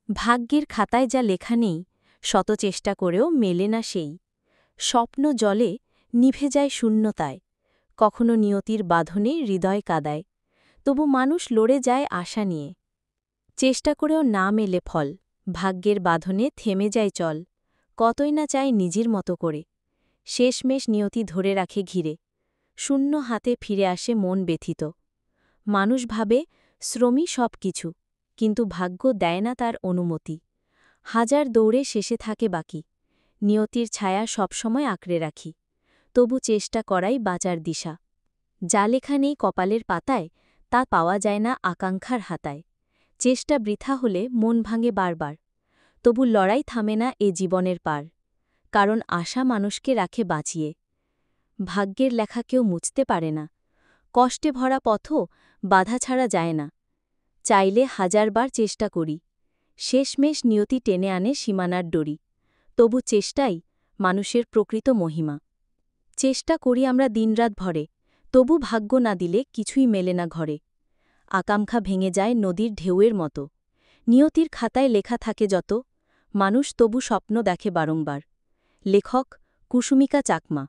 ভাগ্যের খাতায় যা লেখা নেই শত চেষ্টা করেও মেলে না সেই স্বপ্ন জলে নিভে যায় শূন্যতায় কখনো নিয়তির বাঁধনে হৃদয় কাদায় তবু মানুষ লড়ে যায় আশা নিয়ে চেষ্টা করেও না মেলে ফল ভাগ্যের বাঁধনে থেমে যায় চল কতই না চায় নিজের মতো করে শেষমেশ নিয়তি ধরে রাখে ঘিরে শূন্য হাতে ফিরে আসে মন ব্যথিত মানুষ ভাবে শ্রমই সব কিছু কিন্তু ভাগ্য দেয় না তার অনুমতি হাজার দৌড়ে শেষে থাকে বাকি নিয়তির ছায়া সবসময় আঁকড়ে রাখি তবু চেষ্টা করাই বাঁচার দিশা যা লেখা নেই কপালের পাতায় তা পাওয়া যায় না আকাঙ্ক্ষার হাতায় চেষ্টা বৃথা হলে মন ভাঙে বারবার তবু লড়াই থামে না এ জীবনের পার কারণ আশা মানুষকে রাখে বাঁচিয়ে ভাগ্যের লেখা কেউ মুছতে পারে না কষ্টে ভরা পথও বাধা ছাড়া যায় না চাইলে হাজারবার চেষ্টা করি শেষমেশ নিয়তি টেনে আনে সীমানার ডরি তবু চেষ্টাই মানুষের প্রকৃত মহিমা চেষ্টা করি আমরা দিনরাত ভরে তবু ভাগ্য না দিলে কিছুই মেলে না ঘরে আকাঙ্ক্ষা ভেঙে যায় নদীর ঢেউয়ের মতো নিয়তির খাতায় লেখা থাকে যত মানুষ তবু স্বপ্ন দেখে বারংবার লেখক কুসুমিকা চাকমা।